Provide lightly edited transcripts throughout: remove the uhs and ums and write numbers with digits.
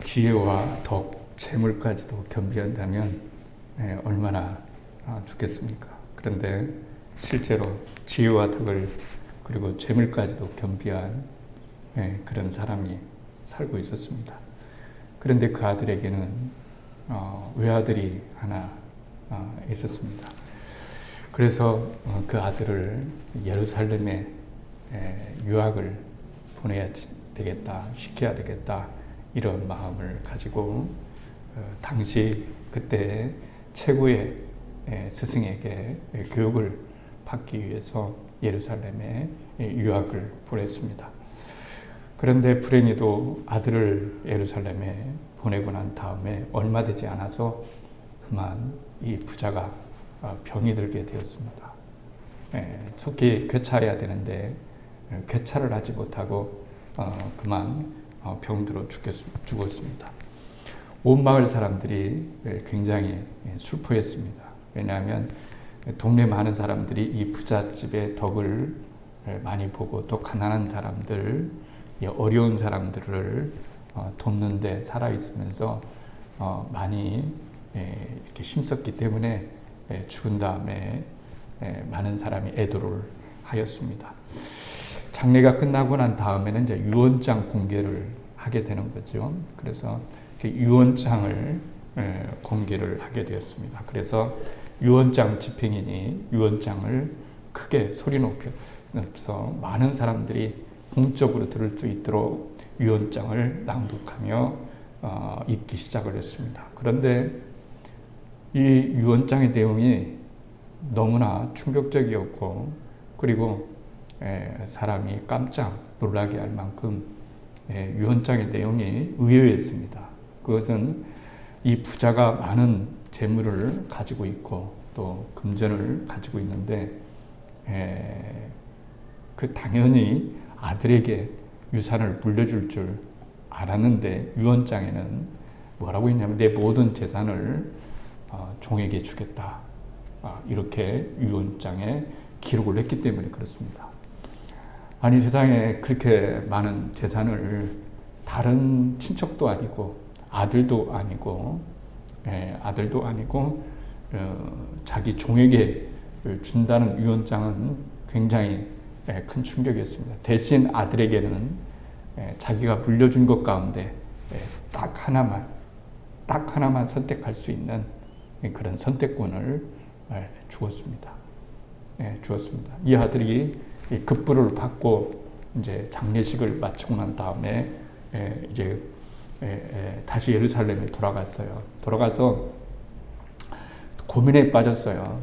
지혜와 덕, 재물까지도 겸비한다면 얼마나 좋겠습니까? 그런데 실제로 지혜와 덕을 그리고 재물까지도 겸비한 그런 사람이 살고 있었습니다. 그런데 그 아들에게는 외아들이 하나 있었습니다. 그래서 그 아들을 예루살렘에 유학을 보내야 되겠다, 시켜야 되겠다, 이런 마음을 가지고 당시 그때 최고의 스승에게 교육을 받기 위해서 예루살렘에 유학을 보냈습니다. 그런데 불행히도 아들을 예루살렘에 보내고 난 다음에 얼마 되지 않아서 그만 이 부자가 병이 들게 되었습니다. 속히 괴차해야 되는데 괴차를 하지 못하고 그만 병들어 죽었습니다. 온 마을 사람들이 굉장히 슬퍼했습니다. 왜냐하면 동네 많은 사람들이 이 부잣집의 덕을 많이 보고 또 가난한 사람들, 어려운 사람들을 돕는데 살아있으면서 많이 이렇게 힘썼기 때문에 죽은 다음에 많은 사람이 애도를 하였습니다. 장례가 끝나고 난 다음에는 이제 유언장 공개를 하게 되는 거죠. 그래서 유언장을 공개를 하게 되었습니다. 그래서 유언장 집행인이 유언장을 크게 소리 높여서 많은 사람들이 공적으로 들을 수 있도록 유언장을 낭독하며 읽기 시작을 했습니다. 그런데 이 유언장의 내용이 너무나 충격적이었고 그리고 사람이 깜짝 놀라게 할 만큼 유언장의 내용이 의외였습니다. 그것은 이 부자가 많은 재물을 가지고 있고 또 금전을 가지고 있는데 그 당연히 아들에게 유산을 물려줄 줄 알았는데 유언장에는 뭐라고 했냐면 내 모든 재산을 종에게 주겠다, 이렇게 유언장에 기록을 했기 때문에 그렇습니다. 아니 세상에 그렇게 많은 재산을 다른 친척도 아니고 아들도 아니고 자기 종에게 준다는 유언장은 굉장히 큰 충격이었습니다. 대신 아들에게는 자기가 물려준 것 가운데 딱 하나만 선택할 수 있는 그런 선택권을 주었습니다. 이 아들이 급부를 받고 이제 장례식을 마치고 난 다음에 이제 다시 예루살렘에 돌아갔어요. 돌아가서 고민에 빠졌어요.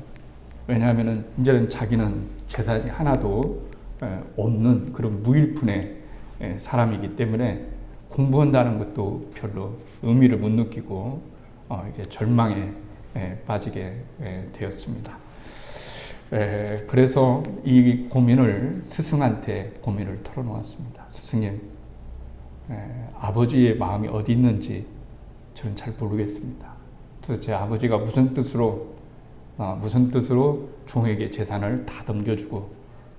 왜냐하면은 이제는 자기는 재산이 하나도 없는 그런 무일푼의 사람이기 때문에 공부한다는 것도 별로 의미를 못 느끼고 이제 절망에 빠지게 되었습니다. 그래서 이 고민을 스승한테 고민을 털어놓았습니다. 스승님, 아버지의 마음이 어디 있는지 저는 잘 모르겠습니다. 도대체 아버지가 무슨 뜻으로 종에게 재산을 다 넘겨주고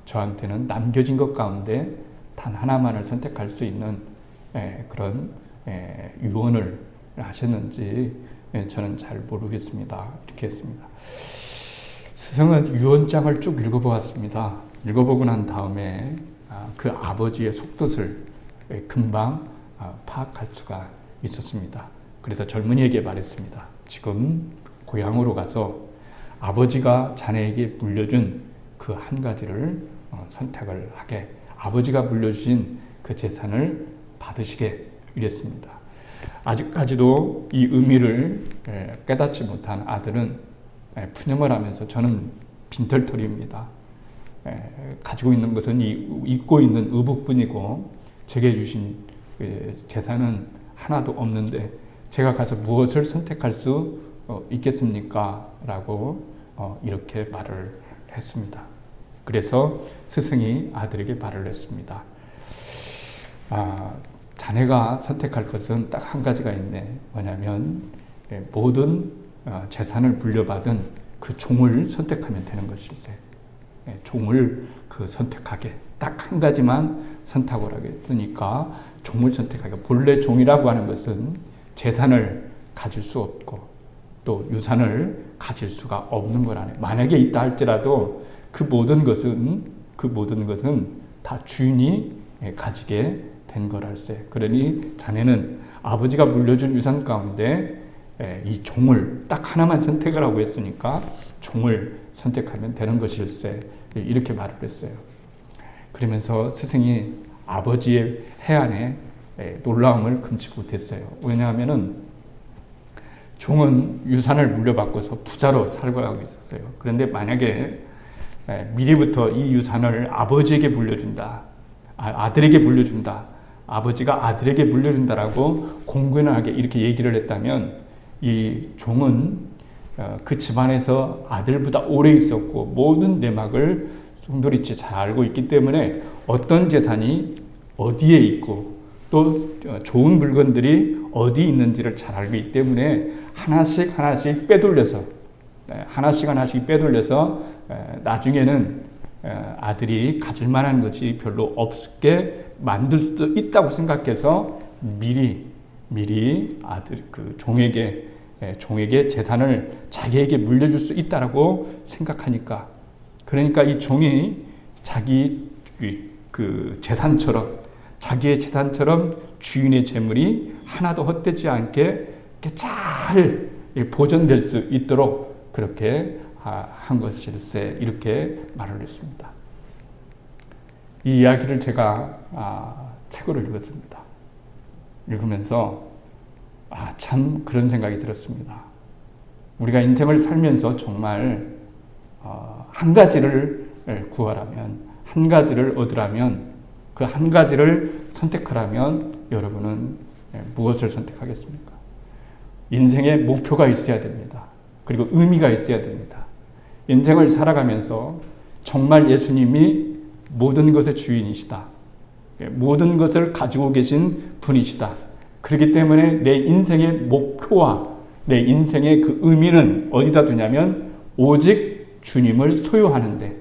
저한테는 남겨진 것 가운데 단 하나만을 선택할 수 있는 그런 유언을 하셨는지 저는 잘 모르겠습니다. 이렇게 했습니다. 스승은 유언장을 쭉 읽어보았습니다. 읽어보고 난 다음에 그 아버지의 속뜻을 금방 파악할 수가 있었습니다. 그래서 젊은이에게 말했습니다. 지금 고향으로 가서 아버지가 자네에게 물려준 그 한 가지를 선택을 하게, 아버지가 물려주신 그 재산을 받으시게 이랬습니다. 아직까지도 이 의미를 깨닫지 못한 아들은 푸념을 하면서 저는 빈털터리입니다. 가지고 있는 것은 잊고 있는 의복뿐이고 제게 주신 재산은 하나도 없는데 제가 가서 무엇을 선택할 수 있겠습니까? 라고 이렇게 말을 했습니다. 그래서 스승이 아들에게 말을 했습니다. 자네가 선택할 것은 딱 한 가지가 있네. 뭐냐면 모든 재산을 물려받은 그 종을 선택하면 되는 것일세. 종을 선택하게 딱 한 가지만 선택을 하겠으니까 종을 선택하기가, 본래 종이라고 하는 것은 재산을 가질 수 없고 또 유산을 가질 수가 없는 거라네. 만약에 있다 할지라도 그 모든 것은 다 주인이 가지게 된 거랄세. 그러니 자네는 아버지가 물려준 유산 가운데 이 종을 딱 하나만 선택을 하고 했으니까 종을 선택하면 되는 것일세. 이렇게 말을 했어요. 그러면서 스승이 아버지의 해안에 놀라움을 금치 못했어요. 왜냐하면은 종은 유산을 물려받고서 부자로 살아가고 있었어요. 그런데 만약에 미리부터 이 유산을 아버지에게 물려준다, 아들에게 물려준다, 아버지가 아들에게 물려준다라고 공공연하게 이렇게 얘기를 했다면 이 종은 그 집안에서 아들보다 오래 있었고 모든 내막을 송두리째 잘 알고 있기 때문에 어떤 재산이 어디에 있고 또 좋은 물건들이 어디 있는지를 잘 알고 있기 때문에 하나씩 빼돌려서 나중에는 아들이 가질 만한 것이 별로 없게 만들 수도 있다고 생각해서 미리 아들 종에게 재산을 자기에게 물려줄 수 있다라고 생각하니까, 그러니까 이 종이 자기 자기의 재산처럼 주인의 재물이 하나도 헛되지 않게 잘 보존될 수 있도록 그렇게 한 것일세. 이렇게 말을 했습니다. 이 이야기를 제가 책으로 읽었습니다. 읽으면서 참 그런 생각이 들었습니다. 우리가 인생을 살면서 정말 한 가지를 구하라면, 한 가지를 얻으라면, 그 한 가지를 선택하라면 여러분은 무엇을 선택하겠습니까? 인생에 목표가 있어야 됩니다. 그리고 의미가 있어야 됩니다. 인생을 살아가면서 정말 예수님이 모든 것의 주인이시다, 모든 것을 가지고 계신 분이시다. 그렇기 때문에 내 인생의 목표와 내 인생의 그 의미는 어디다 두냐면 오직 주님을 소유하는데,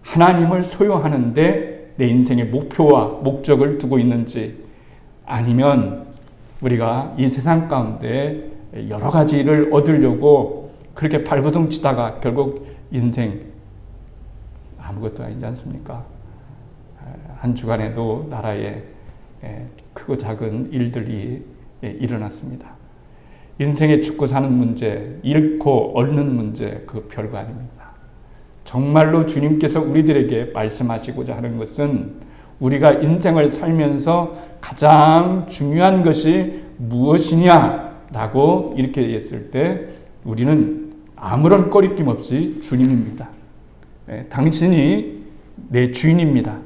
하나님을 소유하는데 내 인생의 목표와 목적을 두고 있는지, 아니면 우리가 이 세상 가운데 여러 가지를 얻으려고 그렇게 발버둥 치다가 결국 인생 아무것도 아니지 않습니까? 한 주간에도 나라에 크고 작은 일들이 일어났습니다. 인생의 죽고 사는 문제, 잃고 얻는 문제, 그 별거 아닙니다. 정말로 주님께서 우리들에게 말씀하시고자 하는 것은 우리가 인생을 살면서 가장 중요한 것이 무엇이냐라고 이렇게 했을 때 우리는 아무런 꺼리낌 없이 주님입니다. 당신이 내 주인입니다.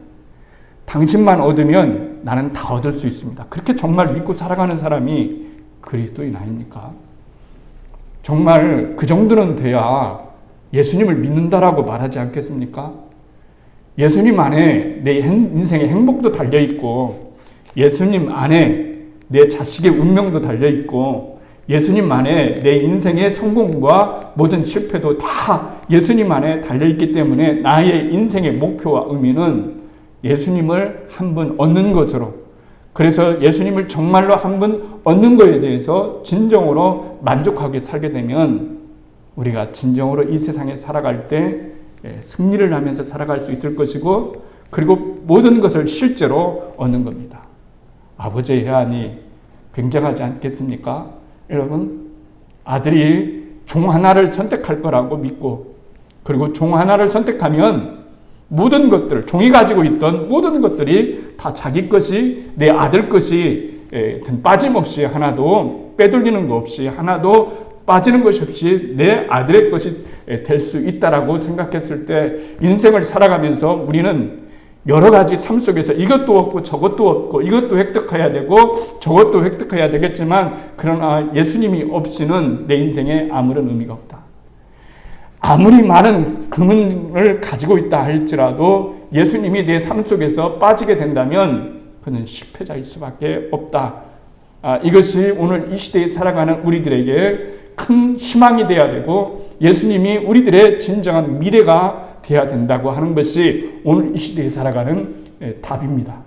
당신만 얻으면 나는 다 얻을 수 있습니다. 그렇게 정말 믿고 살아가는 사람이 그리스도인 아닙니까? 정말 그 정도는 돼야 예수님을 믿는다라고 말하지 않겠습니까? 예수님 안에 내 인생의 행복도 달려있고, 예수님 안에 내 자식의 운명도 달려있고, 예수님 안에 내 인생의 성공과 모든 실패도 다 예수님 안에 달려있기 때문에 나의 인생의 목표와 의미는 예수님을 한 분 얻는 것으로, 그래서 예수님을 정말로 한 분 얻는 것에 대해서 진정으로 만족하게 살게 되면 우리가 진정으로 이 세상에 살아갈 때 승리를 하면서 살아갈 수 있을 것이고, 그리고 모든 것을 실제로 얻는 겁니다. 아버지의 해안이 굉장하지 않겠습니까? 여러분, 아들이 종 하나를 선택할 거라고 믿고, 그리고 종 하나를 선택하면 모든 것들, 종이 가지고 있던 모든 것들이 다 자기 것이, 내 아들 것이 빠짐없이 하나도 빼돌리는 것 없이, 하나도 빠지는 것이 없이 내 아들의 것이 될 수 있다라고 생각했을 때 인생을 살아가면서 우리는 여러 가지 삶 속에서 이것도 없고 저것도 없고 이것도 획득해야 되고 저것도 획득해야 되겠지만, 그러나 예수님이 없이는 내 인생에 아무런 의미가 없다. 아무리 많은 금을 가지고 있다 할지라도 예수님이 내 삶 속에서 빠지게 된다면 그는 실패자일 수밖에 없다. 이것이 오늘 이 시대에 살아가는 우리들에게 큰 희망이 되어야 되고, 예수님이 우리들의 진정한 미래가 돼야 된다고 하는 것이 오늘 이 시대에 살아가는 답입니다.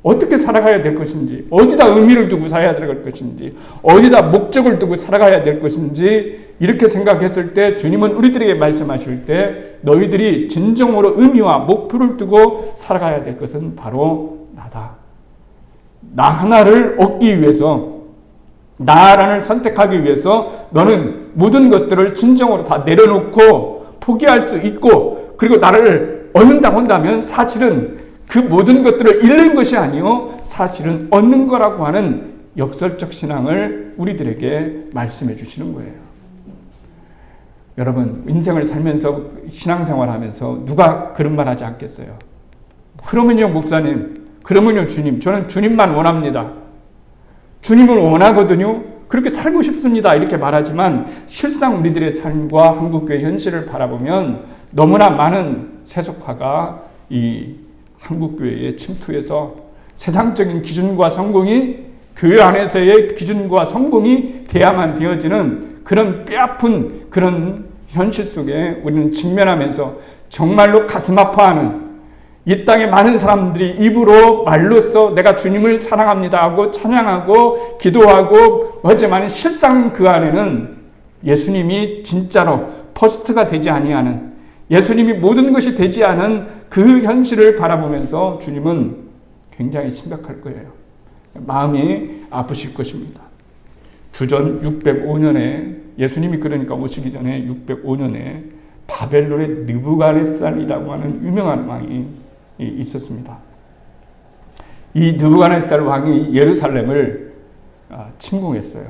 어떻게 살아가야 될 것인지, 어디다 의미를 두고 살아야 될 것인지, 어디다 목적을 두고 살아가야 될 것인지 이렇게 생각했을 때 주님은 우리들에게 말씀하실 때 너희들이 진정으로 의미와 목표를 두고 살아가야 될 것은 바로 나다. 나 하나를 얻기 위해서, 나 하나를 선택하기 위해서 너는 모든 것들을 진정으로 다 내려놓고 포기할 수 있고, 그리고 나를 얻는다고 한다면 사실은 그 모든 것들을 잃는 것이 아니요 사실은 얻는 거라고 하는 역설적 신앙을 우리들에게 말씀해 주시는 거예요. 여러분, 인생을 살면서 신앙생활하면서 누가 그런 말 하지 않겠어요? 그러면요 목사님, 그러면요 주님, 저는 주님만 원합니다. 주님을 원하거든요. 그렇게 살고 싶습니다. 이렇게 말하지만 실상 우리들의 삶과 한국교회 현실을 바라보면 너무나 많은 세속화가 이 한국교회에 침투해서 세상적인 기준과 성공이 교회 안에서의 기준과 성공이 돼야만 되어지는 그런 뼈아픈 그런 현실 속에 우리는 직면하면서 정말로 가슴 아파하는, 이 땅에 많은 사람들이 입으로 말로써 내가 주님을 사랑합니다 하고 찬양하고 기도하고 하지만 실상 그 안에는 예수님이 진짜로 퍼스트가 되지 아니하는, 예수님이 모든 것이 되지 않은 그 현실을 바라보면서 주님은 굉장히 심각할 거예요. 마음이 아프실 것입니다. 주전 605년에 예수님이 그러니까 오시기 전에 605년에 바벨론의 느부갓네살이라고 하는 유명한 왕이 있었습니다. 이 느부갓네살 왕이 예루살렘을 침공했어요.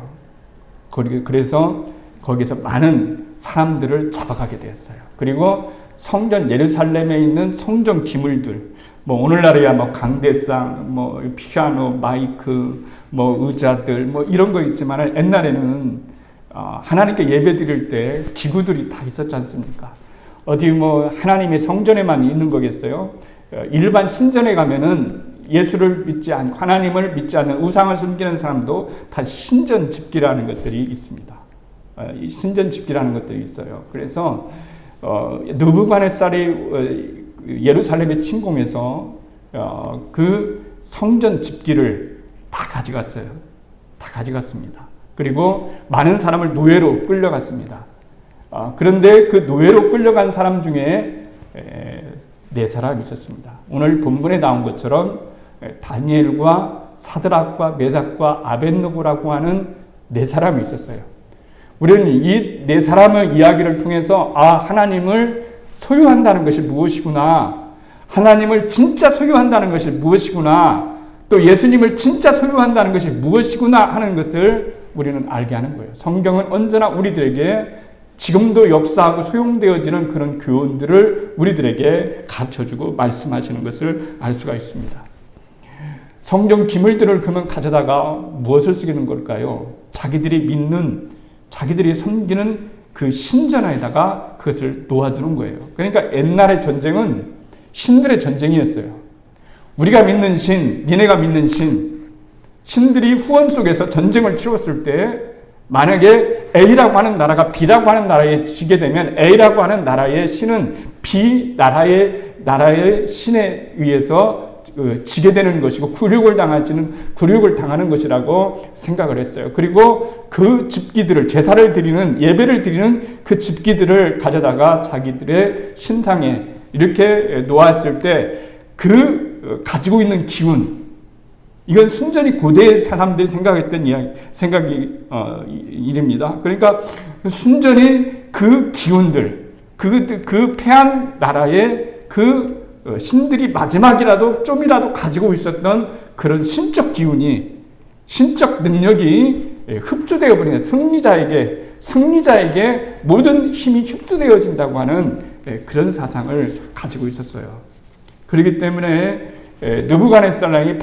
그래서 거기서 많은 사람들을 잡아가게 되었어요. 그리고 성전 예루살렘에 있는 성전 기물들, 뭐 오늘날에야 뭐 강대상, 뭐 피아노, 마이크, 뭐 의자들, 뭐 이런 거 있지만 옛날에는 하나님께 예배 드릴 때 기구들이 다 있었지 않습니까? 어디 뭐 하나님의 성전에만 있는 거겠어요? 일반 신전에 가면은 예수를 믿지 않고 하나님을 믿지 않는 우상을 숨기는 사람도 다 신전 집기라는 것들이 있습니다. 신전 집기라는 것들이 있어요. 그래서 느부갓네살이 예루살렘에 침공해서 그 성전 집기를 다 가져갔어요. 다 가져갔습니다. 그리고 많은 사람을 노예로 끌려갔습니다. 그런데 그 노예로 끌려간 사람 중에 네 사람이 있었습니다. 오늘 본문에 나온 것처럼 다니엘과 사드락과 메삭과 아벳느고라고 하는 네 사람이 있었어요. 우리는 이 네 사람의 이야기를 통해서 하나님을 소유한다는 것이 무엇이구나, 하나님을 진짜 소유한다는 것이 무엇이구나, 또 예수님을 진짜 소유한다는 것이 무엇이구나 하는 것을 우리는 알게 하는 거예요. 성경은 언제나 우리들에게 지금도 역사하고 소용되어지는 그런 교훈들을 우리들에게 가르쳐주고 말씀하시는 것을 알 수가 있습니다. 성경 기물들을 그러면 가져다가 무엇을 쓰기는 걸까요? 자기들이 믿는, 자기들이 섬기는 그 신전에다가 그것을 놓아두는 거예요. 그러니까 옛날의 전쟁은 신들의 전쟁이었어요. 우리가 믿는 신, 니네가 믿는 신, 신들이 후원 속에서 전쟁을 치렀을 때 만약에 A라고 하는 나라가 B라고 하는 나라에 지게 되면 A라고 하는 나라의 신은 B 나라의 신에 의해서 지게 되는 것이고 굴욕을 당하는 것이라고 생각을 했어요. 그리고 그 집기들을, 제사를 드리는, 예배를 드리는 그 집기들을 가져다가 자기들의 신상에 이렇게 놓았을 때 그 가지고 있는 기운, 이건 순전히 고대 사람들이 생각했던 일입니다. 그러니까 순전히 그 기운들, 그 패한 나라의 그 신들이 마지막이라도 좀이라도 가지고 있었던 그런 신적 기운이, 신적 능력이 흡수되어 버리는, 승리자에게 모든 힘이 흡수되어진다고 하는 그런 사상을 가지고 있었어요. 그렇기 때문에 느부갓네살이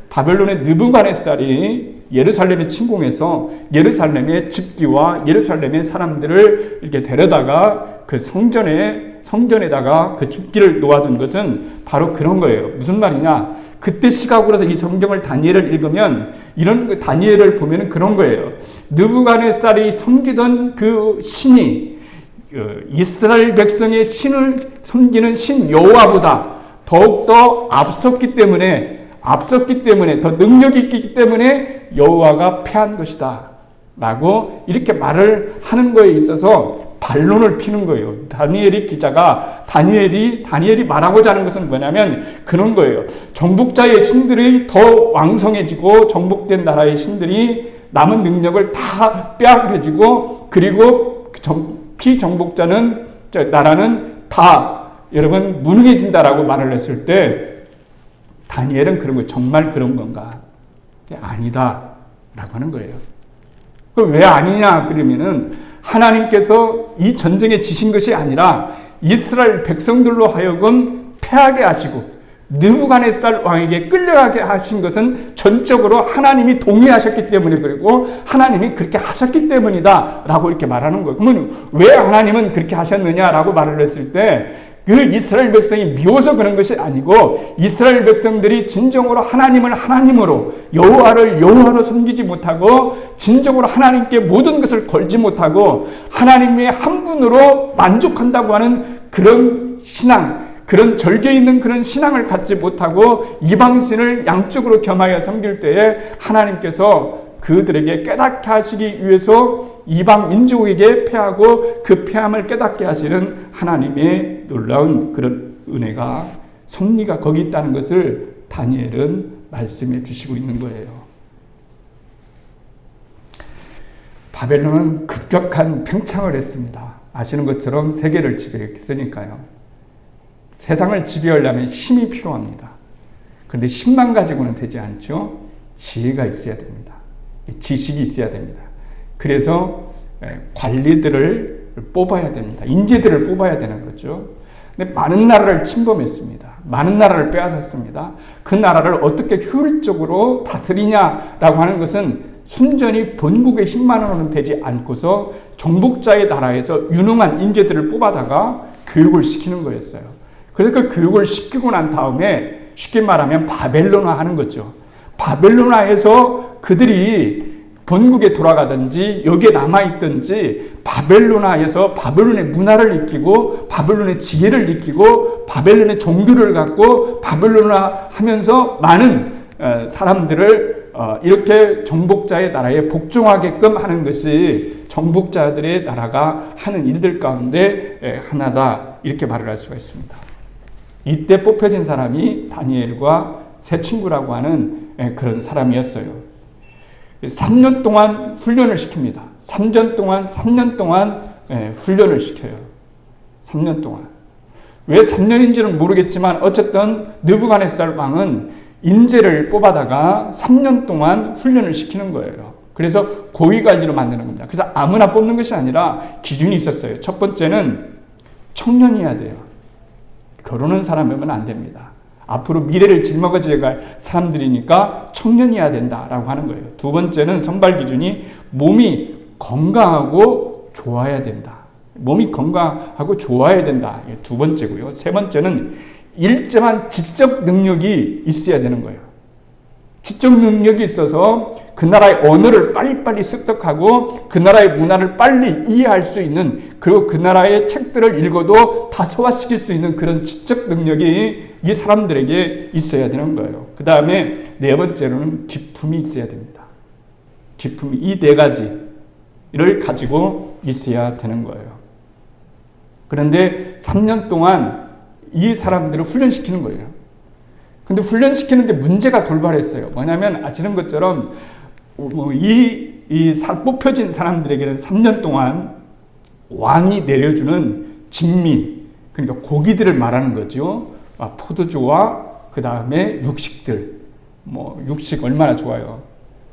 바벨론의 느부갓네살이 예루살렘에 침공해서 예루살렘의 집기와 예루살렘의 사람들을 이렇게 데려다가 그 성전에다가 그 집기를 놓아둔 것은 바로 그런 거예요. 무슨 말이냐? 그때 시각으로서 이 성경을 다니엘을 읽으면 이런 다니엘을 보면 그런 거예요. 느부갓네살이 섬기던 그 신이 이스라엘 백성의 신을 섬기는 신 여호와보다 더욱더 앞섰기 때문에 더 능력이 있기 때문에 여호와가 패한 것이다 라고 이렇게 말을 하는 거에 있어서 반론을 피는 거예요. 다니엘이 기자가 다니엘이 말하고자 하는 것은 뭐냐면 그런 거예요. 정복자의 신들이 더 왕성해지고 정복된 나라의 신들이 남은 능력을 다 빼앗겨지고 그리고 피정복자는 나라는 다 여러분 무능해진다라고 말을 했을 때 다니엘은 그런 거예요. 정말 그런 건가? 아니다 라고 하는 거예요. 그럼 왜 아니냐 그러면은 하나님께서 이 전쟁에 지신 것이 아니라 이스라엘 백성들로 하여금 패하게 하시고 느부갓네살 왕에게 끌려가게 하신 것은 전적으로 하나님이 동의하셨기 때문에 그리고 하나님이 그렇게 하셨기 때문이다 라고 이렇게 말하는 거예요. 그러면 왜 하나님은 그렇게 하셨느냐라고 말을 했을 때 그 이스라엘 백성이 미워서 그런 것이 아니고 이스라엘 백성들이 진정으로 하나님을 하나님으로 여호와를 여호와로 섬기지 못하고 진정으로 하나님께 모든 것을 걸지 못하고 하나님의 한 분으로 만족한다고 하는 그런 신앙, 그런 절개 있는 그런 신앙을 갖지 못하고 이방신을 양쪽으로 겸하여 섬길 때에 하나님께서 그들에게 깨닫게 하시기 위해서 이방 민족에게 패하고 그 패함을 깨닫게 하시는 하나님의 놀라운 그런 은혜가 섭리가 거기 있다는 것을 다니엘은 말씀해 주시고 있는 거예요. 바벨론은 급격한 팽창을 했습니다. 아시는 것처럼 세계를 지배했으니까요. 세상을 지배하려면 힘이 필요합니다. 그런데 힘만 가지고는 되지 않죠. 지혜가 있어야 됩니다. 지식이 있어야 됩니다. 그래서 관리들을 뽑아야 됩니다. 인재들을 뽑아야 되는 거죠. 근데 많은 나라를 침범했습니다. 많은 나라를 빼앗았습니다. 그 나라를 어떻게 효율적으로 다스리냐라고 하는 것은 순전히 본국의 힘만으로는 되지 않고서 정복자의 나라에서 유능한 인재들을 뽑아다가 교육을 시키는 거였어요. 그래서 그 교육을 시키고 난 다음에 쉽게 말하면 바벨론화 하는 거죠. 바벨론화에서 그들이 본국에 돌아가든지 여기에 남아있든지 바벨론화에서 바벨론의 문화를 익히고 바벨론의 지혜를 익히고 바벨론의 종교를 갖고 바벨론화 하면서 많은 사람들을 이렇게 정복자의 나라에 복종하게끔 하는 것이 정복자들의 나라가 하는 일들 가운데 하나다 이렇게 말을 할 수가 있습니다. 이때 뽑혀진 사람이 다니엘과 세 친구라고 하는 그런 사람이었어요. 3년 동안 훈련을 시킵니다. 3년 동안 훈련을 시켜요. 3년 동안. 왜 3년인지는 모르겠지만 어쨌든 느부갓네살 왕은 인재를 뽑아다가 3년 동안 훈련을 시키는 거예요. 그래서 고위관리로 만드는 겁니다. 그래서 아무나 뽑는 것이 아니라 기준이 있었어요. 첫 번째는 청년이어야 돼요. 결혼한 사람이면 안 됩니다. 앞으로 미래를 짊어질 사람들이니까 청년이어야 된다라고 하는 거예요. 두 번째는 선발 기준이 몸이 건강하고 좋아야 된다. 몸이 건강하고 좋아야 된다. 두 번째고요. 세 번째는 일정한 지적 능력이 있어야 되는 거예요. 지적 능력이 있어서 그 나라의 언어를 빨리빨리 습득하고 그 나라의 문화를 빨리 이해할 수 있는 그리고 그 나라의 책들을 읽어도 다 소화시킬 수 있는 그런 지적 능력이 이 사람들에게 있어야 되는 거예요. 그 다음에 네 번째로는 기품이 있어야 됩니다. 기품이 이 네 가지를 가지고 있어야 되는 거예요. 그런데 3년 동안 이 사람들을 훈련시키는 거예요. 근데 훈련시키는데 문제가 돌발했어요. 뭐냐면 아시는 것처럼 뽑혀진 사람들에게는 3년 동안 왕이 내려주는 진미, 그러니까 고기들을 말하는 거죠. 포도주와 그 다음에 육식들, 육식 얼마나 좋아요.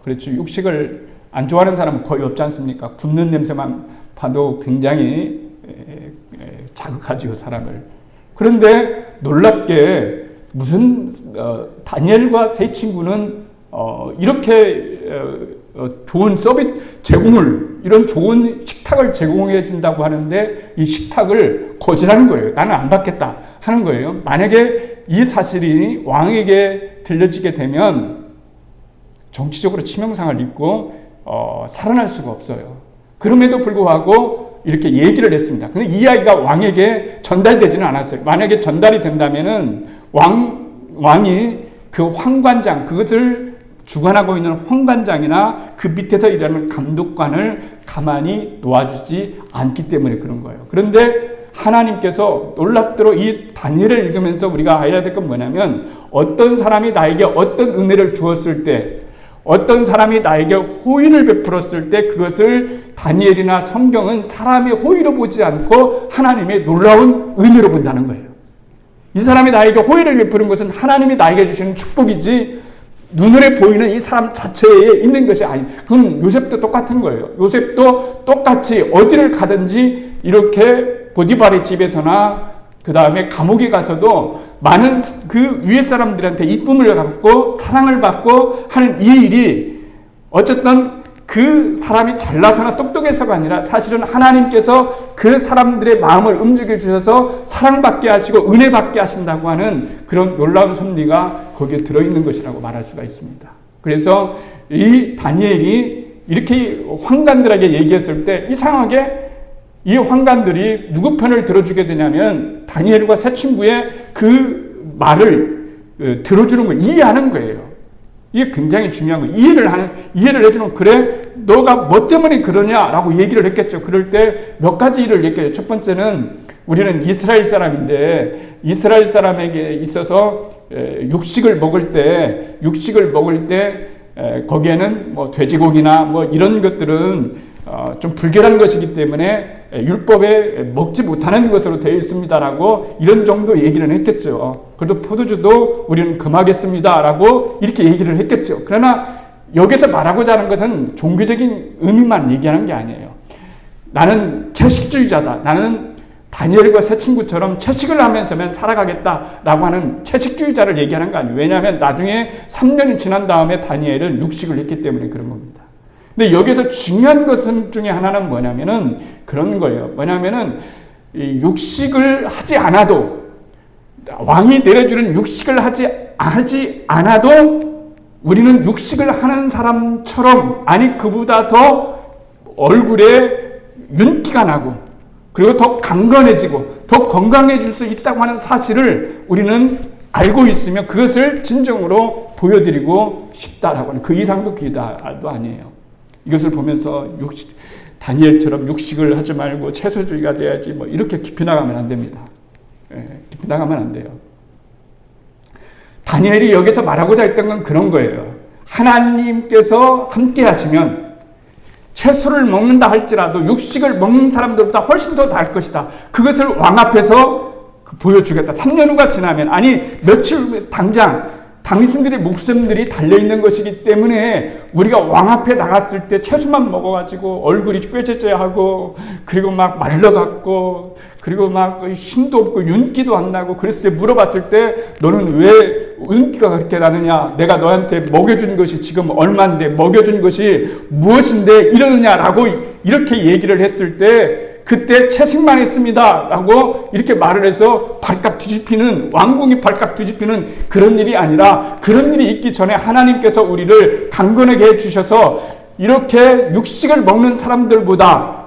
그렇죠. 육식을 안 좋아하는 사람은 거의 없지 않습니까? 굽는 냄새만 봐도 굉장히 자극하지요, 사람을. 그런데 놀랍게 무슨 다니엘과 세 친구는 이렇게 좋은 서비스 제공을 이런 좋은 식탁을 제공해 준다고 하는데 이 식탁을 거절하는 거예요. 나는 안 받겠다 하는 거예요. 만약에 이 사실이 왕에게 들려지게 되면 정치적으로 치명상을 입고 살아날 수가 없어요. 그럼에도 불구하고 이렇게 얘기를 했습니다. 근데 이 이야기가 왕에게 전달되지는 않았어요. 만약에 전달이 된다면은 왕이 그 황관장, 그것을 주관하고 있는 황관장이나 그 밑에서 일하는 감독관을 가만히 놓아주지 않기 때문에 그런 거예요. 그런데 하나님께서 놀랍도록 이 다니엘을 읽으면서 우리가 알아야 될 건 뭐냐면, 어떤 사람이 나에게 어떤 은혜를 주었을 때, 어떤 사람이 나에게 호의를 베풀었을 때, 그것을 다니엘이나 성경은 사람의 호의로 보지 않고 하나님의 놀라운 은혜로 본다는 거예요. 이 사람이 나에게 호의를 베푸는 것은 하나님이 나에게 주시는 축복이지 눈으로 보이는 이 사람 자체에 있는 것이 아니. 그건 요셉도 똑같은 거예요. 요셉도 똑같이 어디를 가든지 이렇게 보디발의 집에서나 그 다음에 감옥에 가서도 많은 그 위에 사람들한테 이쁨을 받고 사랑을 받고 하는 이 일이 어쨌든 그 사람이 잘나서나 똑똑해서가 아니라 사실은 하나님께서 그 사람들의 마음을 움직여 주셔서 사랑받게 하시고 은혜 받게 하신다고 하는 그런 놀라운 섭리가 거기에 들어있는 것이라고 말할 수가 있습니다. 그래서 이 다니엘이 이렇게 황관들에게 얘기했을 때 이상하게 이 황관들이 누구 편을 들어주게 되냐면 다니엘과 세 친구의 그 말을 들어주는 걸 이해하는 거예요. 이게 굉장히 중요한 거예요. 이해를 해주는, 그래, 너가 뭐 때문에 그러냐라고 얘기를 했겠죠. 그럴 때 몇 가지 일을 얘기해요. 첫 번째는 우리는 이스라엘 사람인데, 이스라엘 사람에게 있어서 육식을 먹을 때 거기에는 뭐 돼지고기나 뭐 이런 것들은 좀 불결한 것이기 때문에 율법에 먹지 못하는 것으로 되어 있습니다라고 이런 정도 얘기를 했겠죠. 그래도 포도주도 우리는 금하겠습니다라고 이렇게 얘기를 했겠죠. 그러나 여기서 말하고자 하는 것은 종교적인 의미만 얘기하는 게 아니에요. 나는 채식주의자다. 나는 다니엘과 세 친구처럼 채식을 하면서만 살아가겠다라고 하는 채식주의자를 얘기하는 거 아니에요. 왜냐하면 나중에 3년이 지난 다음에 다니엘은 육식을 했기 때문에 그런 겁니다. 근데 여기서 중요한 것 중에 하나는 뭐냐면은 그런 거예요. 뭐냐면은 육식을 하지 않아도, 왕이 내려주는 육식을 하지 않아도 우리는 육식을 하는 사람처럼, 아니 그보다 더 얼굴에 윤기가 나고 그리고 더 강건해지고 더 건강해질 수 있다고 하는 사실을 우리는 알고 있으면 그것을 진정으로 보여드리고 싶다라고 하는, 그 이상도 기다도 아니에요. 이것을 보면서 다니엘처럼 육식을 하지 말고 채소주의가 돼야지 뭐 이렇게 깊이 나가면 안 됩니다. 깊이 나가면 안 돼요. 다니엘이 여기서 말하고자 했던 건 그런 거예요. 하나님께서 함께 하시면 채소를 먹는다 할지라도 육식을 먹는 사람들보다 훨씬 더 나을 것이다. 그것을 왕 앞에서 보여주겠다. 3년 후가 지나면, 아니 며칠 후에 당장 당신들의 목숨들이 달려있는 것이기 때문에 우리가 왕 앞에 나갔을 때 채소만 먹어가지고 얼굴이 꾀죄죄하고 그리고 막 말라갖고 그리고 막 힘도 없고 윤기도 안 나고 그랬을 때 물어봤을 때 너는 왜 윤기가 그렇게 나느냐, 내가 너한테 먹여준 것이 지금 얼만데 먹여준 것이 무엇인데 이러느냐라고 이렇게 얘기를 했을 때 그때 채식만 했습니다 라고 이렇게 말을 해서 발칵 뒤집히는, 왕궁이 발칵 뒤집히는 그런 일이 아니라, 그런 일이 있기 전에 하나님께서 우리를 강건하게 해주셔서 이렇게 육식을 먹는 사람들보다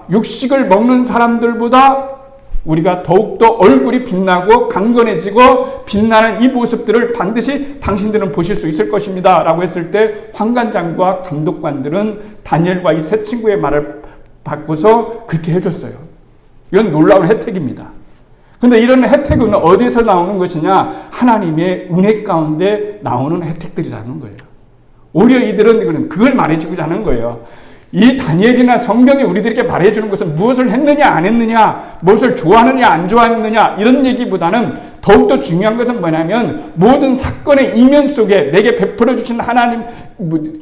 우리가 더욱더 얼굴이 빛나고 강건해지고 빛나는 이 모습들을 반드시 당신들은 보실 수 있을 것입니다 라고 했을 때 황관장과 감독관들은 다니엘과 이 세 친구의 말을 바꿔서 그렇게 해줬어요. 이건 놀라운 혜택입니다. 근데 이런 혜택은 어디서 나오는 것이냐? 하나님의 은혜 가운데 나오는 혜택들이라는 거예요. 오히려 이들은 그걸 말해주고자 하는 거예요. 이 다니엘이나 성경이 우리들에게 말해주는 것은 무엇을 했느냐 안 했느냐, 무엇을 좋아하느냐 안 좋아하느냐 이런 얘기보다는 더욱더 중요한 것은 뭐냐면 모든 사건의 이면 속에 내게 베풀어 주신 하나님,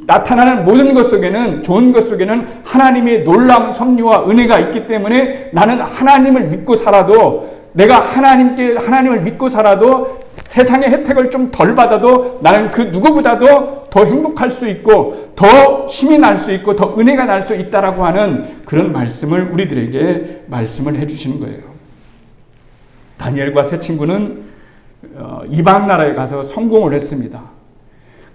나타나는 모든 것 속에는, 좋은 것 속에는 하나님의 놀라운 섭리와 은혜가 있기 때문에 나는 하나님을 믿고 살아도, 내가 하나님을 믿고 살아도 세상의 혜택을 좀 덜 받아도 나는 그 누구보다도 더 행복할 수 있고 더 힘이 날 수 있고 더 은혜가 날 수 있다라고 하는 그런 말씀을 우리들에게 말씀을 해주시는 거예요. 다니엘과 세 친구는 이방 나라에 가서 성공을 했습니다.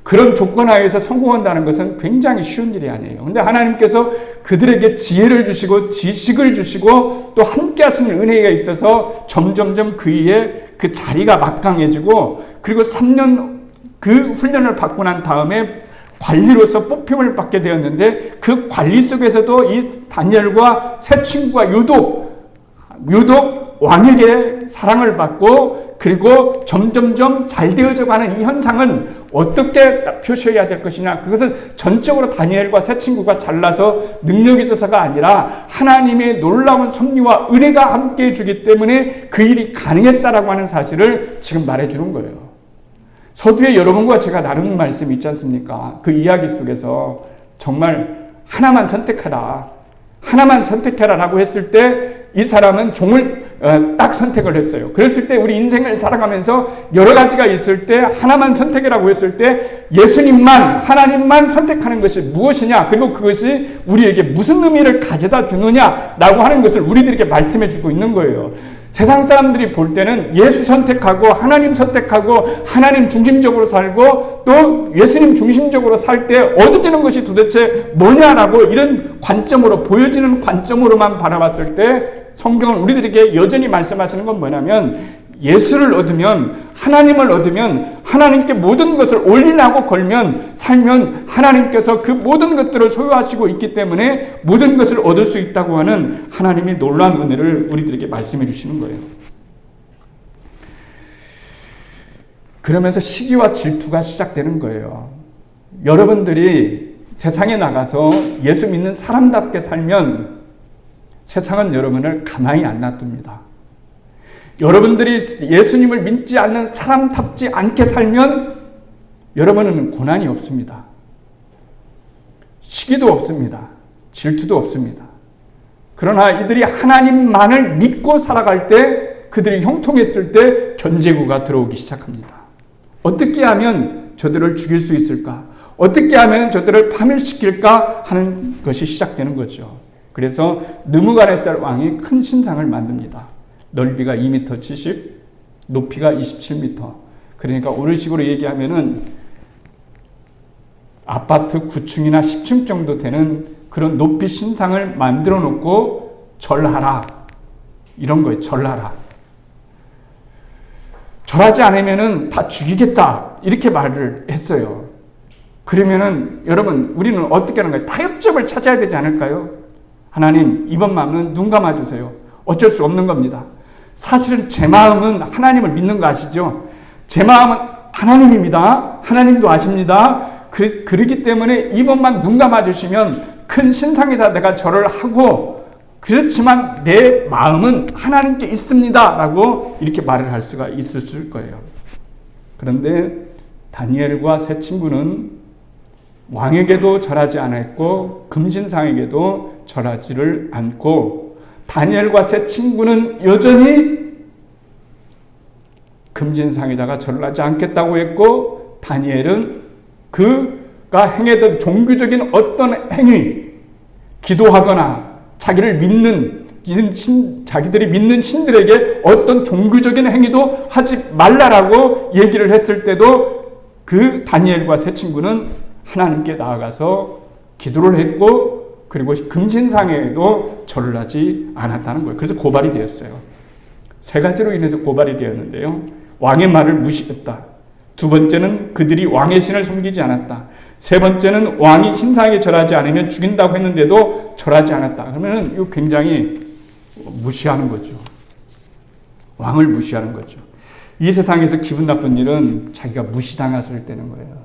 그런 조건 하에서 성공한다는 것은 굉장히 쉬운 일이 아니에요. 근데 하나님께서 그들에게 지혜를 주시고 지식을 주시고 또 함께 하시는 은혜가 있어서 점점점 그의 그 자리가 막강해지고, 그리고 3년 그 훈련을 받고 난 다음에 관리로서 뽑힘을 받게 되었는데, 그 관리 속에서도 이 다니엘과 세 친구가 유독 왕에게 사랑을 받고, 그리고 점점점 잘 되어져 가는 이 현상은 어떻게 표시해야 될 것이냐. 그것은 전적으로 다니엘과 세 친구가 잘나서 능력이 있어서가 아니라 하나님의 놀라운 섭리와 은혜가 함께 해주기 때문에 그 일이 가능했다라고 하는 사실을 지금 말해주는 거예요. 서두에 여러분과 제가 나누는 말씀이 있지 않습니까? 그 이야기 속에서 정말 하나만 선택해라라고 했을 때 이 사람은 종을 딱 선택을 했어요. 그랬을 때 우리 인생을 살아가면서 여러 가지가 있을 때 하나만 선택이라고 했을 때 하나님만 선택하는 것이 무엇이냐, 그리고 그것이 우리에게 무슨 의미를 가져다 주느냐라고 하는 것을 우리들에게 말씀해 주고 있는 거예요. 세상 사람들이 볼 때는 예수 선택하고 하나님 선택하고 하나님 중심적으로 살고 또 예수님 중심적으로 살 때 얻어지는 것이 도대체 뭐냐라고 이런 관점으로, 보여지는 관점으로만 바라봤을 때 성경은 우리들에게 여전히 말씀하시는 건 뭐냐면, 예수를 얻으면, 하나님을 얻으면, 하나님께 모든 것을 올인하고 걸면 살면 하나님께서 그 모든 것들을 소유하시고 있기 때문에 모든 것을 얻을 수 있다고 하는 하나님의 놀라운 은혜를 우리들에게 말씀해 주시는 거예요. 그러면서 시기와 질투가 시작되는 거예요. 여러분들이 세상에 나가서 예수 믿는 사람답게 살면 세상은 여러분을 가만히 안 놔둡니다. 여러분들이 예수님을 믿지 않는 사람답지 않게 살면 여러분은 고난이 없습니다. 시기도 없습니다. 질투도 없습니다. 그러나 이들이 하나님만을 믿고 살아갈 때, 그들이 형통했을 때 견제구가 들어오기 시작합니다. 어떻게 하면 저들을 죽일 수 있을까? 어떻게 하면 저들을 파멸시킬까 하는 것이 시작되는 거죠. 그래서 느부갓네살 왕이 큰 신상을 만듭니다. 넓이가 2m 70, 높이가 27m. 그러니까 오늘 식으로 얘기하면은 아파트 9층이나 10층 정도 되는 그런 높이 신상을 만들어 놓고 절하라. 이런 거예요. 절하라. 절하지 않으면은 다 죽이겠다. 이렇게 말을 했어요. 그러면은 여러분, 우리는 어떻게 하는 거예요? 타협점을 찾아야 되지 않을까요? 하나님, 이번 마음은 눈 감아주세요. 어쩔 수 없는 겁니다. 사실은 제 마음은 하나님을 믿는 거 아시죠? 제 마음은 하나님입니다. 하나님도 아십니다. 그렇기 때문에 이번만 눈 감아주시면 큰 신상에다 내가 절을 하고, 그렇지만 내 마음은 하나님께 있습니다 라고 이렇게 말을 할 수가 있을 거예요. 그런데 다니엘과 세 친구는 왕에게도 절하지 않았고 금신상에게도 절하지를 않고, 다니엘과 세 친구는 여전히 금신상에다가 절을 하지 않겠다고 했고, 다니엘은 그가 행했던 종교적인 어떤 행위, 기도하거나 자기들이 믿는 신들에게 어떤 종교적인 행위도 하지 말라라고 얘기를 했을 때도 그 다니엘과 세 친구는 하나님께 나아가서 기도를 했고, 그리고 금신상에도 절을 하지 않았다는 거예요. 그래서 고발이 되었어요. 세 가지로 인해서 고발이 되었는데요. 왕의 말을 무시했다. 두 번째는 그들이 왕의 신을 섬기지 않았다. 세 번째는 왕이 신상에 절하지 않으면 죽인다고 했는데도 절하지 않았다. 그러면 이거 굉장히 무시하는 거죠. 왕을 무시하는 거죠. 이 세상에서 기분 나쁜 일은 자기가 무시당했을 때는 거예요.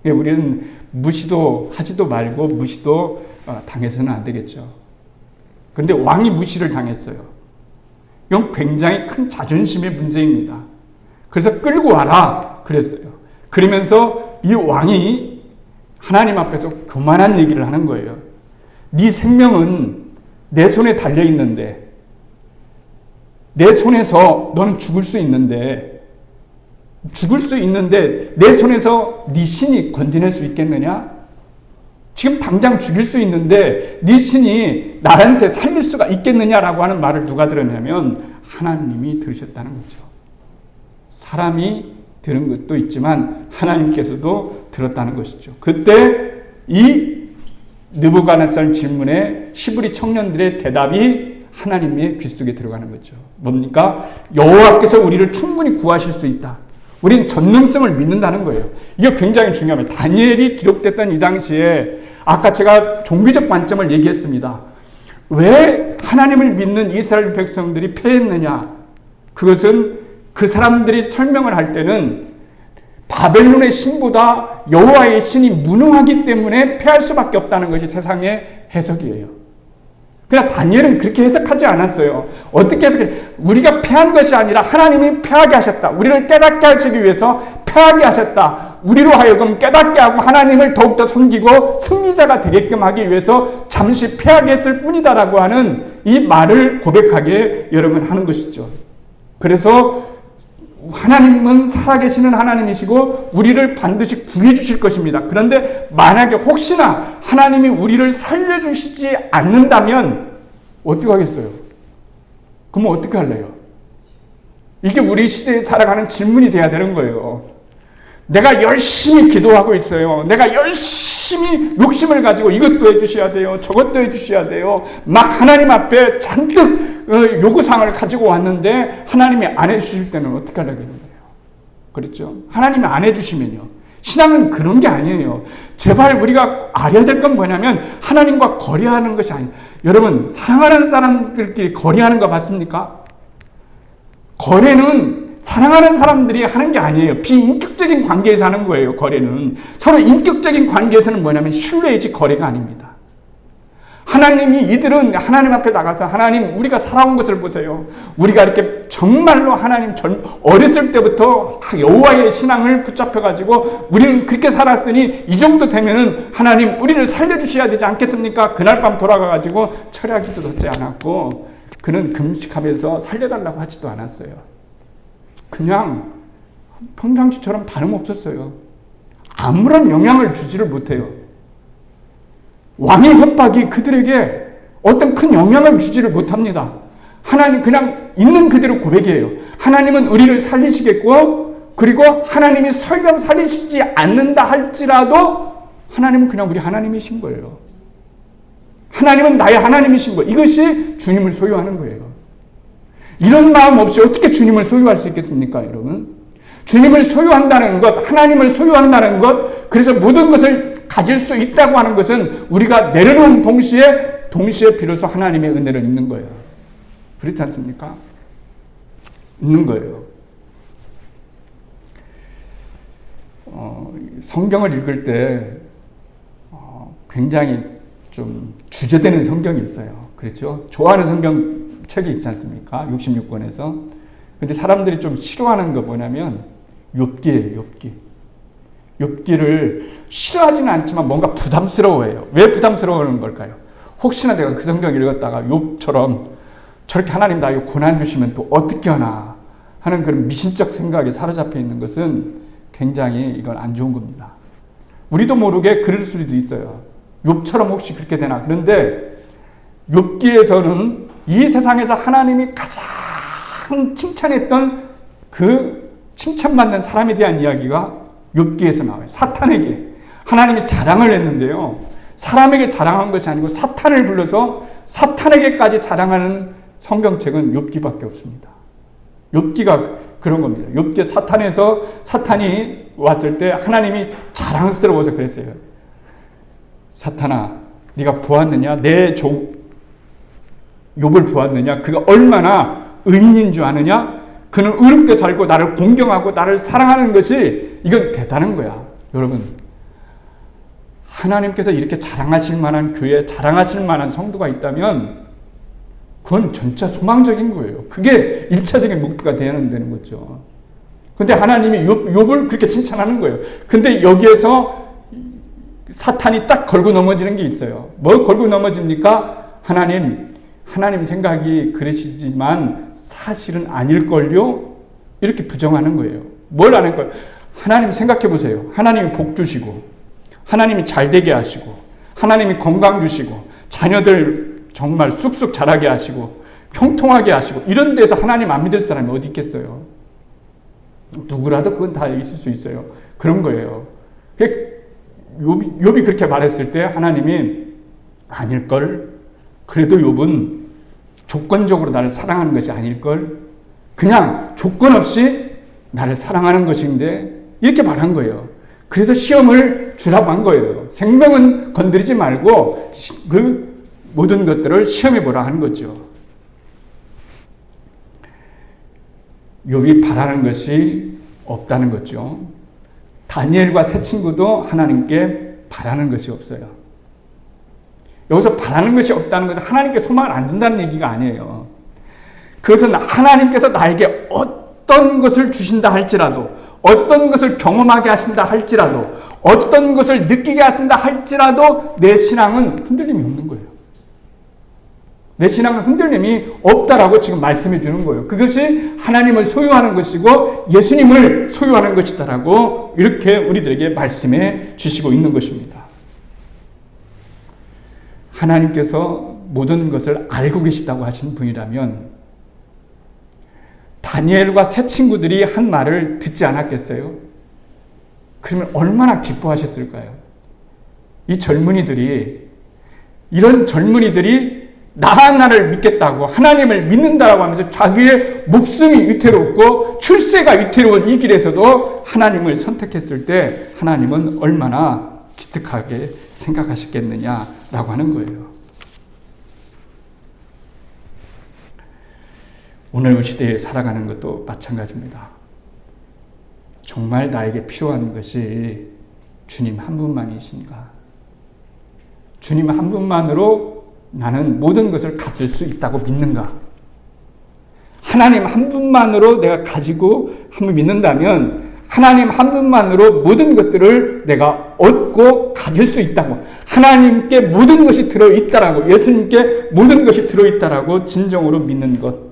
우리는 무시도 하지도 말고 무시도 당해서는 안 되겠죠. 그런데 왕이 무시를 당했어요. 이건 굉장히 큰 자존심의 문제입니다. 그래서 끌고 와라 그랬어요. 그러면서 이 왕이 하나님 앞에서 교만한 얘기를 하는 거예요. 네 생명은 내 손에 달려 있는데, 내 손에서 너는 죽을 수 있는데 내 손에서 네 신이 건져낼 수 있겠느냐? 지금 당장 죽일 수 있는데 네 신이 나한테 살릴 수가 있겠느냐라고 하는 말을 누가 들었냐면 하나님이 들으셨다는 거죠. 사람이 들은 것도 있지만 하나님께서도 들었다는 것이죠. 그때 이 느부갓네살 질문에 시브리 청년들의 대답이 하나님의 귀 속에 들어가는 거죠. 뭡니까? 여호와께서 우리를 충분히 구하실 수 있다. 우리는 전능성을 믿는다는 거예요. 이게 굉장히 중요합니다. 다니엘이 기록됐던 이 당시에 아까 제가 종교적 관점을 얘기했습니다. 왜 하나님을 믿는 이스라엘 백성들이 패했느냐? 그것은 그 사람들이 설명을 할 때는 바벨론의 신보다 여호와의 신이 무능하기 때문에 패할 수밖에 없다는 것이 세상의 해석이에요. 그러나 다니엘은 그렇게 해석하지 않았어요. 어떻게 해석해? 우리가 패한 것이 아니라 하나님이 패하게 하셨다. 우리를 깨닫게 하시기 위해서 패하게 하셨다. 우리로 하여금 깨닫게 하고 하나님을 더욱더 섬기고 승리자가 되게끔 하기 위해서 잠시 패하게 했을 뿐이다라고 하는 이 말을 고백하게 여러분 하는 것이죠. 그래서 하나님은 살아계시는 하나님이시고 우리를 반드시 구해 주실 것입니다. 그런데 만약에 혹시나 하나님이 우리를 살려주시지 않는다면 어떻게 하겠어요? 그러면 어떻게 할래요? 이게 우리 시대에 살아가는 질문이 돼야 되는 거예요. 내가 열심히 기도하고 있어요. 내가 열심히 욕심을 가지고 이것도 해주셔야 돼요. 저것도 해주셔야 돼요. 막 하나님 앞에 잔뜩 요구사항을 가지고 왔는데 하나님이 안 해주실 때는 어떻게 하려고 하는 거예요? 그렇죠? 하나님이 안 해주시면요. 신앙은 그런 게 아니에요. 제발 우리가 알아야 될 건 뭐냐면 하나님과 거래하는 것이 아니에요. 여러분 사랑하는 사람들끼리 거래하는 거 봤습니까? 거래는 사랑하는 사람들이 하는 게 아니에요. 비인격적인 관계에서 하는 거예요. 거래는. 서로 인격적인 관계에서는 뭐냐면 신뢰이지 거래가 아닙니다. 하나님이 이들은 하나님 앞에 나가서 하나님 우리가 살아온 것을 보세요. 우리가 이렇게 정말로 하나님 어렸을 때부터 여호와의 신앙을 붙잡혀가지고 우리는 그렇게 살았으니 이 정도 되면은 하나님 우리를 살려주셔야 되지 않겠습니까? 그날 밤 돌아가가지고 철야기도 듣지 않았고 그는 금식하면서 살려달라고 하지도 않았어요. 그냥 평상시처럼 다름없었어요. 아무런 영향을 주지를 못해요. 왕의 협박이 그들에게 어떤 큰 영향을 주지를 못합니다. 하나님 그냥 있는 그대로 고백이에요. 하나님은 우리를 살리시겠고 그리고 하나님이 설령 살리시지 않는다 할지라도 하나님은 그냥 우리 하나님이신 거예요. 하나님은 나의 하나님이신 거예요. 이것이 주님을 소유하는 거예요. 이런 마음 없이 어떻게 주님을 소유할 수 있겠습니까, 여러분? 주님을 소유한다는 것, 하나님을 소유한다는 것, 그래서 모든 것을 가질 수 있다고 하는 것은 우리가 내려놓은 동시에 비로소 하나님의 은혜를 입는 거예요. 그렇지 않습니까? 있는 거예요. 성경을 읽을 때 굉장히 좀 주제되는 성경이 있어요. 그렇죠? 좋아하는 성경책이 있지 않습니까? 66권에서. 근데 사람들이 좀 싫어하는 거 뭐냐면 욥기예요. 욥기를 싫어하지는 않지만 뭔가 부담스러워해요. 왜 부담스러워하는 걸까요? 혹시나 내가 그 성경 읽었다가 욥처럼 저렇게 하나님 나에게 고난 주시면 또 어떻게 하나 하는 그런 미신적 생각에 사로잡혀 있는 것은 굉장히 이건 안 좋은 겁니다. 우리도 모르게 그럴 수도 있어요. 욥처럼 혹시 그렇게 되나. 그런데 욥기에서는 이 세상에서 하나님이 가장 칭찬했던 그 칭찬받는 사람에 대한 이야기가 욥기에서 나와요. 사탄에게 하나님이 자랑을 했는데요. 사람에게 자랑한 것이 아니고 사탄을 불러서 사탄에게까지 자랑하는 성경책은 욥기밖에 없습니다. 욥기가 그런 겁니다. 욥기 사탄이 왔을 때 하나님이 자랑스러워서 그랬어요. 사탄아, 네가 보았느냐? 내 욥을 보았느냐? 그가 얼마나 의인인 줄 아느냐? 그는 의롭게 살고 나를 공경하고 나를 사랑하는 것이 이건 대단한 거야. 여러분, 하나님께서 이렇게 자랑하실 만한 교회, 자랑하실 만한 성도가 있다면 그건 진짜 소망적인 거예요. 그게 1차적인 목표가 되는 거죠. 근데 하나님이 욥을 그렇게 칭찬하는 거예요. 근데 여기에서 사탄이 딱 걸고 넘어지는 게 있어요. 뭘 걸고 넘어집니까? 하나님 생각이 그러시지만 사실은 아닐걸요? 이렇게 부정하는 거예요. 뭘 안 할까요? 하나님 생각해 보세요. 하나님이 복 주시고, 하나님이 잘 되게 하시고, 하나님이 건강 주시고, 자녀들 정말 쑥쑥 자라게 하시고, 형통하게 하시고, 이런 데서 하나님 안 믿을 사람이 어디 있겠어요? 누구라도 그건 다 있을 수 있어요. 그런 거예요. 욥이 그렇게 말했을 때 하나님이 아닐걸? 그래도 욥은 조건적으로 나를 사랑하는 것이 아닐걸? 그냥 조건 없이 나를 사랑하는 것인데 이렇게 말한 거예요. 그래서 시험을 주라고 한 거예요. 생명은 건드리지 말고 그 모든 것들을 시험해 보라 하는 거죠. 욥이 바라는 것이 없다는 거죠. 다니엘과 세 친구도 하나님께 바라는 것이 없어요. 여기서 바라는 것이 없다는 것은 하나님께 소망을 안 둔다는 얘기가 아니에요. 그것은 하나님께서 나에게 어떤 것을 주신다 할지라도, 어떤 것을 경험하게 하신다 할지라도, 어떤 것을 느끼게 하신다 할지라도 내 신앙은 흔들림이 없는 거예요. 내 신앙은 흔들림이 없다라고 지금 말씀해 주는 거예요. 그것이 하나님을 소유하는 것이고 예수님을 소유하는 것이다라고 이렇게 우리들에게 말씀해 주시고 있는 것입니다. 하나님께서 모든 것을 알고 계시다고 하신 분이라면 다니엘과 세 친구들이 한 말을 듣지 않았겠어요? 그러면 얼마나 기뻐하셨을까요? 이 젊은이들이, 이런 젊은이들이 나 하나를 믿겠다고, 하나님을 믿는다라고 하면서 자기의 목숨이 위태롭고 출세가 위태로운 이 길에서도 하나님을 선택했을 때 하나님은 얼마나 기특하게 생각하셨겠느냐라고 하는 거예요. 오늘 시대에 살아가는 것도 마찬가지입니다. 정말 나에게 필요한 것이 주님 한 분만이신가? 주님 한 분만으로 나는 모든 것을 가질 수 있다고 믿는가? 하나님 한 분만으로 내가 가지고 한번 믿는다면 하나님 한 분만으로 모든 것들을 내가 얻고 가질 수 있다고, 하나님께 모든 것이 들어있다라고, 예수님께 모든 것이 들어있다라고 진정으로 믿는 것,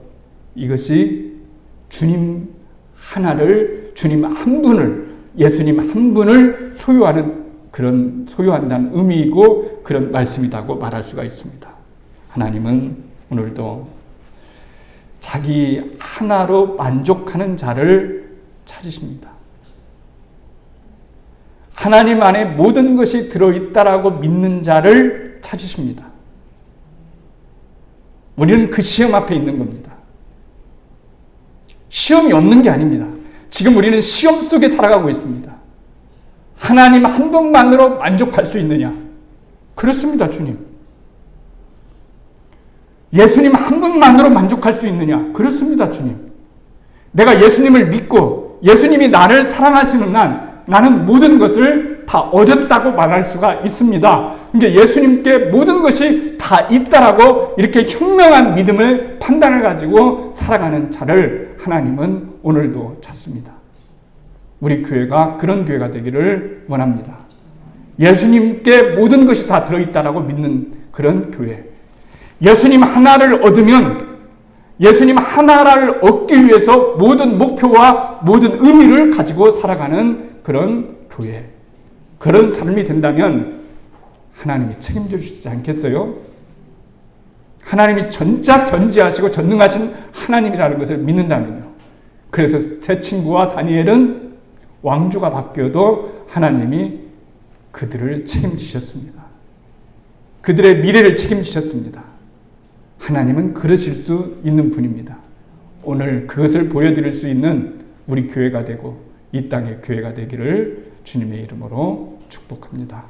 이것이 주님 하나를, 주님 한 분을, 예수님 한 분을 소유한다는 의미이고 그런 말씀이라고 말할 수가 있습니다. 하나님은 오늘도 자기 하나로 만족하는 자를 찾으십니다. 하나님 안에 모든 것이 들어있다라고 믿는 자를 찾으십니다. 우리는 그 시험 앞에 있는 겁니다. 시험이 없는 게 아닙니다. 지금 우리는 시험 속에 살아가고 있습니다. 하나님 한 분만으로 만족할 수 있느냐? 그렇습니다, 주님. 예수님 한 분만으로 만족할 수 있느냐? 그렇습니다, 주님. 내가 예수님을 믿고 예수님이 나를 사랑하시는 나는 모든 것을 다 얻었다고 말할 수가 있습니다. 그러니까 예수님께 모든 것이 다 있다라고 이렇게 현명한 믿음을, 판단을 가지고 살아가는 자를 하나님은 오늘도 찾습니다. 우리 교회가 그런 교회가 되기를 원합니다. 예수님께 모든 것이 다 들어있다라고 믿는 그런 교회. 예수님 하나를 얻으면 예수님 하나를 얻기 위해서 모든 목표와 모든 의미를 가지고 살아가는 그런 교회. 그런 삶이 된다면 하나님이 책임져 주시지 않겠어요? 하나님이 전지하시고 전능하신 하나님이라는 것을 믿는다면요. 그래서 세 친구와 다니엘은 왕조가 바뀌어도 하나님이 그들을 책임지셨습니다. 그들의 미래를 책임지셨습니다. 하나님은 그러실 수 있는 분입니다. 오늘 그것을 보여드릴 수 있는 우리 교회가 되고 이 땅의 교회가 되기를 주님의 이름으로 축복합니다.